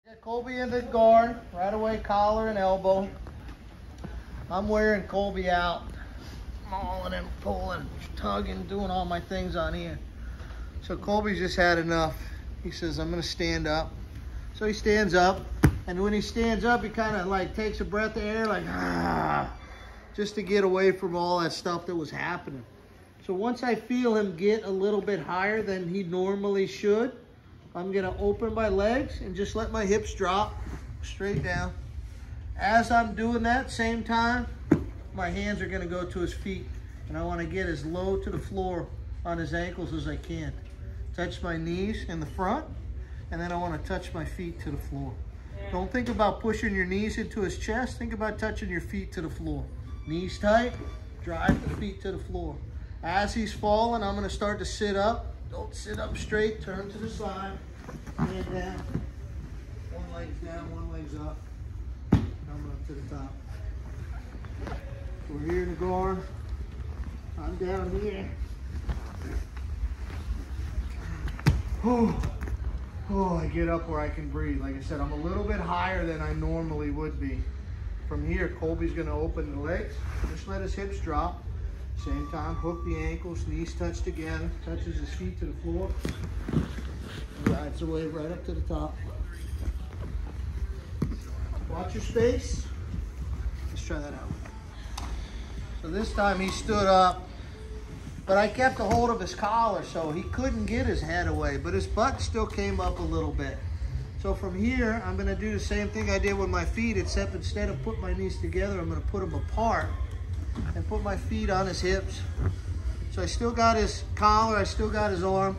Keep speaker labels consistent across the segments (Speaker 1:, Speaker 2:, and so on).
Speaker 1: Get Colby in the guard, right away, collar and elbow. I'm wearing Colby out, mauling him, pulling, tugging, doing all my things on here. So Colby's just had enough. He says, I'm gonna stand up. So he stands up, and when he stands up, he kind of like takes a breath of air, like, just to get away from all that stuff that was happening. So once I feel him get a little bit higher than he normally should, I'm gonna open my legs and just let my hips drop straight down. As I'm doing that, same time, my hands are gonna go to his feet, and I wanna get as low to the floor on his ankles as I can. Touch my knees in the front, and then I wanna touch my feet to the floor. Don't think about pushing your knees into his chest, think about touching your feet to the floor. Knees tight, drive the feet to the floor. As he's falling, I'm gonna start to sit up. Don't sit up straight, turn to the side, hand down. One leg's down, one leg's up. Coming up to the top. We're here in the guard. I'm down here. Oh, I get up where I can breathe. Like I said, I'm a little bit higher than I normally would be. From here, Colby's gonna open the legs. Just let his hips drop. Same time, hook the ankles, knees touch together, touches his feet to the floor, rides away right up to the top. Watch your space. Let's try that out. So this time he stood up, but I kept a hold of his collar so he couldn't get his head away, but his butt still came up a little bit. So from here, I'm gonna do the same thing I did with my feet, except instead of putting my knees together, I'm gonna put them apart and put my feet on his hips. So I still got his collar, I still got his arm.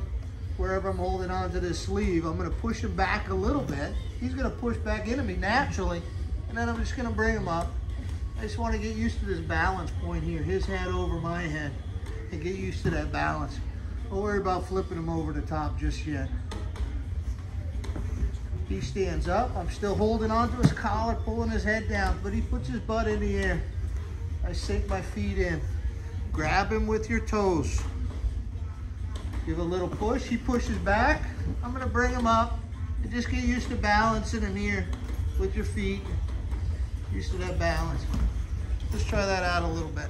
Speaker 1: Wherever I'm holding on to this sleeve, I'm gonna push him back a little bit. He's gonna push back into me naturally, and then I'm just gonna bring him up. I just wanna get used to this balance point here, his head over my head, and get used to that balance. Don't worry about flipping him over the top just yet. He stands up, I'm still holding onto his collar, pulling his head down, but he puts his butt in the air. I sink my feet in. Grab him with your toes. Give a little push. He pushes back. I'm gonna bring him up and just get used to balancing him here with your feet. Used to that balance. Let's try that out a little bit.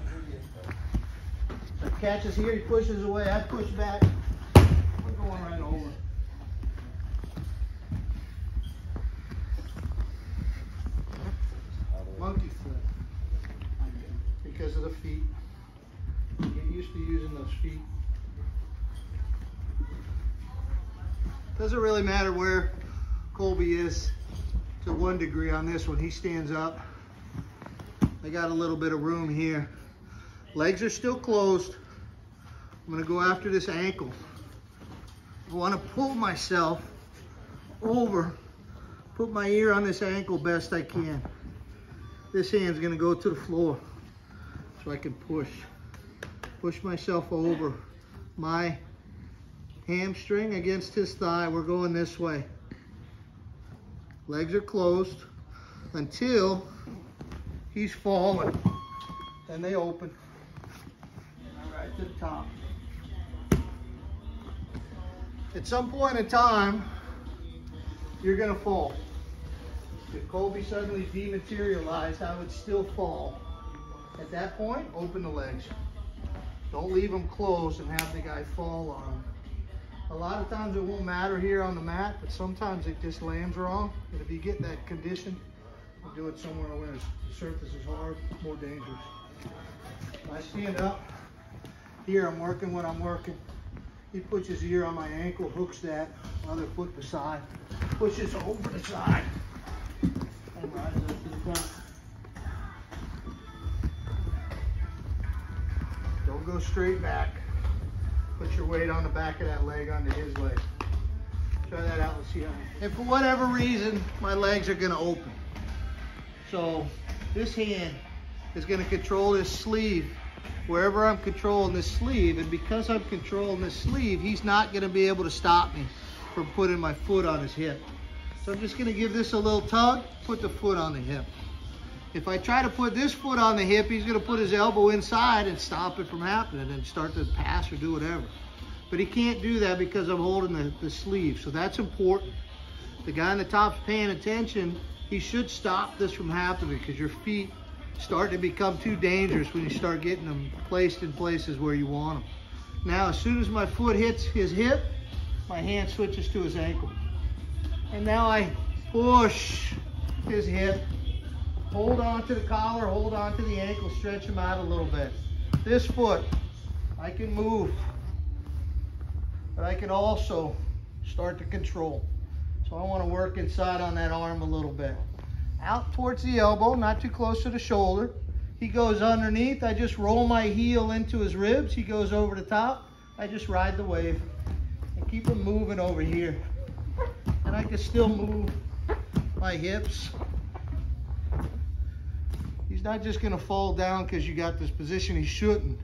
Speaker 1: So he catches here, he pushes away. I push back. We're going right over. Monkey flip. Because of the feet. Get used to using those feet. Doesn't really matter where Colby is to one degree on this one. He stands up. I got a little bit of room here. Legs are still closed. I'm gonna go after this ankle. I wanna pull myself over, put my ear on this ankle best I can. This hand's gonna go to the floor. So I can push myself over. My hamstring against his thigh. We're going this way. Legs are closed until he's falling. Then they open. Right to the top. At some point in time, you're gonna fall. If Colby suddenly dematerialized, I would still fall. At that point, open the legs. Don't leave them closed and have the guy fall on them. A lot of times it won't matter here on the mat, but sometimes it just lands wrong. And if you get that condition, you do it somewhere where the surface is hard, more dangerous. When I stand up, here I'm working what I'm working. He puts his ear on my ankle, hooks that, other foot beside, pushes over the side, and rises up to the top. Don't go straight back. Put your weight on the back of that leg onto his leg. Try that out and see how. And for whatever reason, my legs are gonna open. So this hand is gonna control this sleeve wherever I'm controlling this sleeve, and because I'm controlling this sleeve, he's not gonna be able to stop me from putting my foot on his hip. So I'm just gonna give this a little tug, put the foot on the hip. If I try to put this foot on the hip, he's gonna put his elbow inside and stop it from happening and start to pass or do whatever. But he can't do that because I'm holding the sleeve, so that's important. The guy on the top's paying attention, he should stop this from happening, because your feet start to become too dangerous when you start getting them placed in places where you want them. Now, as soon as my foot hits his hip, my hand switches to his ankle. And now I push his hip, hold on to the collar, hold on to the ankle, stretch him out a little bit. This foot, I can move, but I can also start to control. So I want to work inside on that arm a little bit. Out towards the elbow, not too close to the shoulder. He goes underneath, I just roll my heel into his ribs. He goes over the top, I just ride the wave and keep him moving over here. And I can still move my hips. He's not just gonna fall down because you got this position. He shouldn't,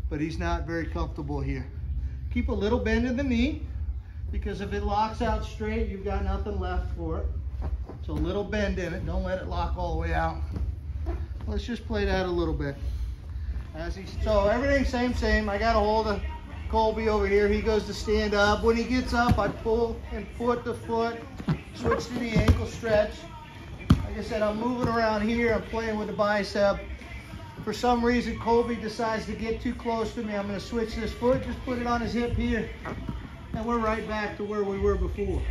Speaker 1: but he's not very comfortable here. Keep a little bend in the knee, because if it locks out straight, you've got nothing left for it. So a little bend in it, don't let it lock all the way out. Let's just play that a little bit. So everything same. I got a hold of Colby over here. He goes to stand up. When he gets up, I pull and foot to foot, switch to the ankle stretch. Like I said, I'm moving around here. I'm playing with the bicep. For some reason, Colby decides to get too close to me. I'm going to switch this foot, just put it on his hip here, and we're right back to where we were before.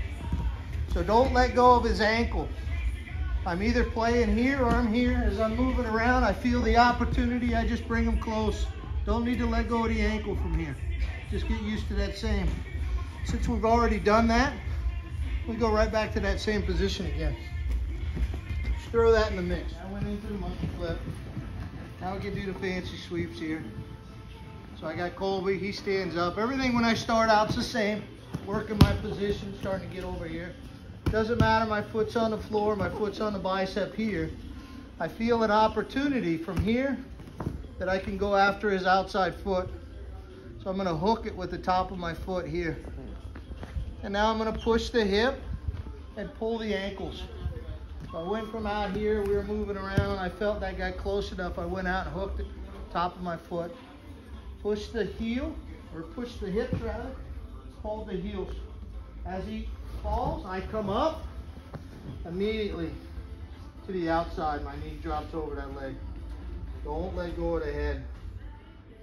Speaker 1: So don't let go of his ankle. I'm either playing here or I'm here. As I'm moving around, I feel the opportunity, I just bring him close. Don't need to let go of the ankle from here. Just get used to that same. Since we've already done that, we go right back to that same position again. Just throw that in the mix. I went into the monkey flip. Now we can do the fancy sweeps here. So I got Colby, he stands up. Everything when I start out's the same. Working my position, starting to get over here. Doesn't matter, my foot's on the floor, my foot's on the bicep here. I feel an opportunity from here that I can go after his outside foot. So I'm gonna hook it with the top of my foot here. And now I'm gonna push the hip and pull the ankles. So I went from out here, we were moving around, I felt that got close enough, I went out and hooked the top of my foot. Push the heel, or push the hips rather, hold the heels. As he falls, I come up immediately to the outside. My knee drops over that leg. Don't let go of the head.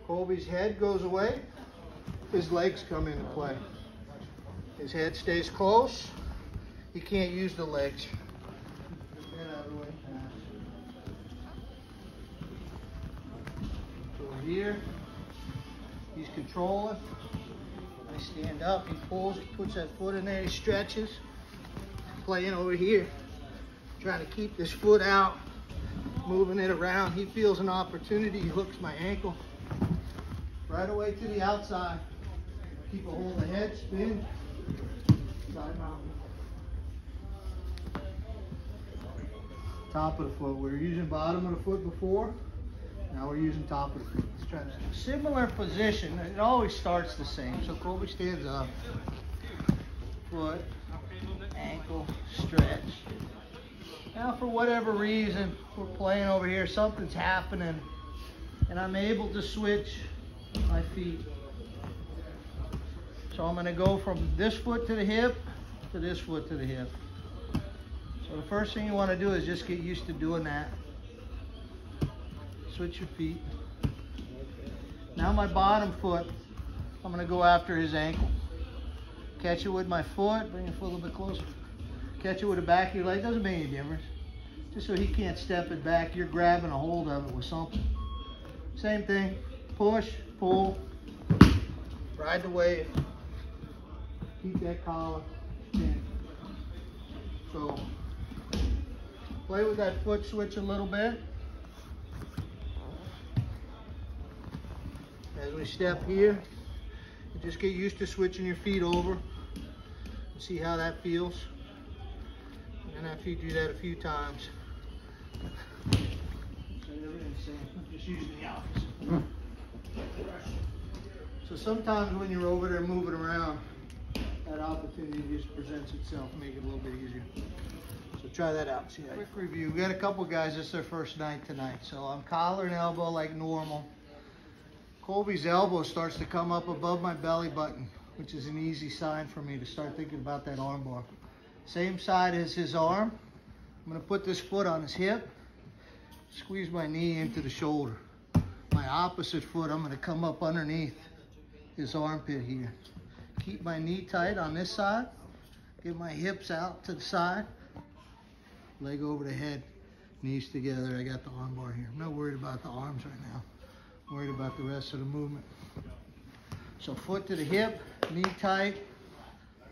Speaker 1: Colby's head goes away, his legs come into play. His head stays close, he can't use the legs. Get out of the way. So here, he's controlling. I stand up, he pulls, he puts that foot in there, he stretches. Playing over here, trying to keep this foot out, moving it around. He feels an opportunity, he hooks my ankle. Right away to the outside. Keep a hold of the head, spin, side mount. Top of the foot. We were using bottom of the foot before. Now we're using top of the foot. Let's try that. Similar position. It always starts the same. So Colby stands up. Foot, ankle, stretch. Now for whatever reason, we're playing over here, something's happening, and I'm able to switch my feet. So I'm gonna go from this foot to the hip to this foot to the hip. So the first thing you wanna do is just get used to doing that. Switch your feet. Now my bottom foot, I'm gonna go after his ankle. Catch it with my foot, bring your foot a little bit closer. Catch it with the back of your leg, doesn't make any difference. Just so he can't step it back, you're grabbing a hold of it with something. Same thing, push, pull, ride the wave, keep that collar, spin. So, play with that foot switch a little bit. As we step here, you just get used to switching your feet over and see how that feels. And after you do that a few times, just using the opposite. So sometimes when you're over there moving around, that opportunity just presents itself, make it a little bit easier. So try that out. See, quick review. We got a couple guys, this is their first night tonight. So I'm collar and elbow like normal. Colby's elbow starts to come up above my belly button, which is an easy sign for me to start thinking about that armbar. Same side as his arm. I'm gonna put this foot on his hip, squeeze my knee into the shoulder. My opposite foot, I'm gonna come up underneath his armpit here. Keep my knee tight on this side, get my hips out to the side, leg over the head, knees together. I got the armbar here. I'm not worried about the arms right now. I'm worried about the rest of the movement. So foot to the hip, knee tight,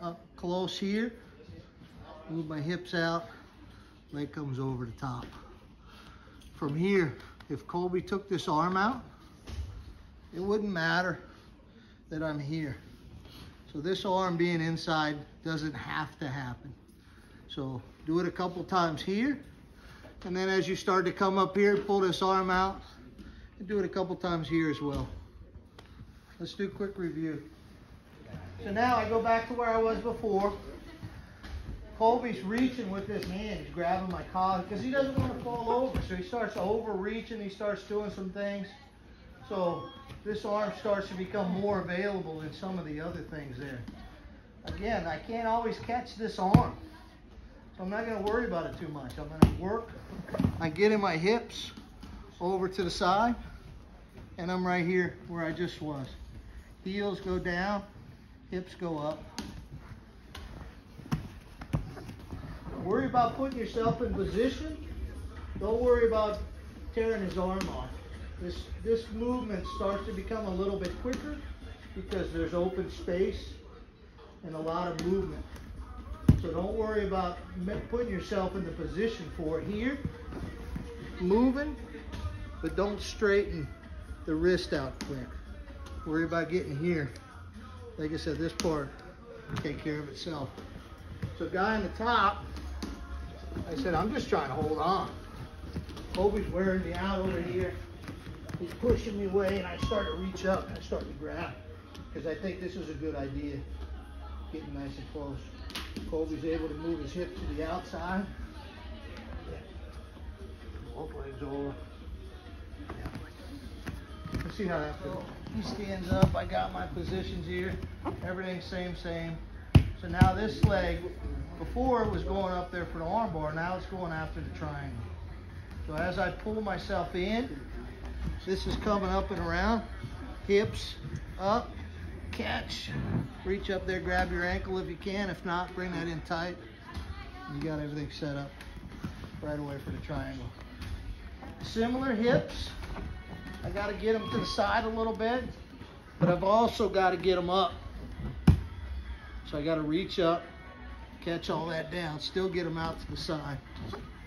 Speaker 1: up close here. Move my hips out, leg comes over the top. From here, if Colby took this arm out, it wouldn't matter that I'm here. So this arm being inside doesn't have to happen. So do it a couple times here, and then as you start to come up here, pull this arm out, and do it a couple times here as well. Let's do a quick review. So now I go back to where I was before. Colby's reaching with his hand. He's grabbing my collar because he doesn't want to fall over. So he starts overreaching. He starts doing some things. So this arm starts to become more available than some of the other things there. Again, I can't always catch this arm. So I'm not going to worry about it too much. I'm going to work on getting my hips over to the side. And I'm right here where I just was. Heels go down, hips go up. Worry about putting yourself in position. Don't worry about tearing his arm off. This movement starts to become a little bit quicker because there's open space and a lot of movement. So don't worry about putting yourself in the position for it here. Moving, but don't straighten the wrist out quick. Worry about getting here. Like I said, this part will take care of itself. So guy on the top, I said, I'm just trying to hold on. Colby's wearing me out over here. He's pushing me away, and I start to reach up and I start to grab because I think this is a good idea. Getting nice and close. Colby's able to move his hip to the outside. Both legs over. Let's see how that feels. He stands up. I got my positions here. Everything's same. So now this leg, before it was going up there for the armbar, now it's going after the triangle. So as I pull myself in, this is coming up and around. Hips up, catch, reach up there, grab your ankle if you can. If not, bring that in tight. You got everything set up right away for the triangle. Similar hips. I got to get them to the side a little bit, but I've also got to get them up. So I got to reach up, catch all that down, still get them out to the side.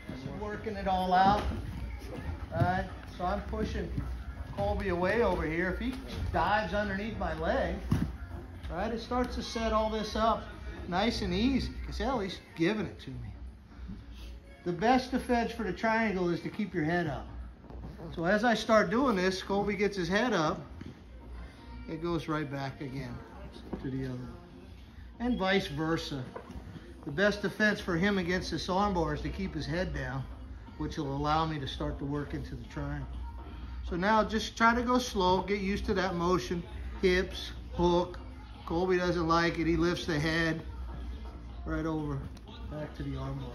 Speaker 1: I'm working it all out. All right, so I'm pushing Colby away over here. If he dives underneath my leg, right, it starts to set all this up nice and easy because hell, he's giving it to me. The best defense for the triangle is to keep your head up. So as I start doing this, Colby gets his head up, it goes right back again to the other. And vice versa. The best defense for him against this armbar is to keep his head down, which will allow me to start to work into the triangle. So now just try to go slow, get used to that motion. Hips, hook. Colby doesn't like it, he lifts the head right over, back to the armbar.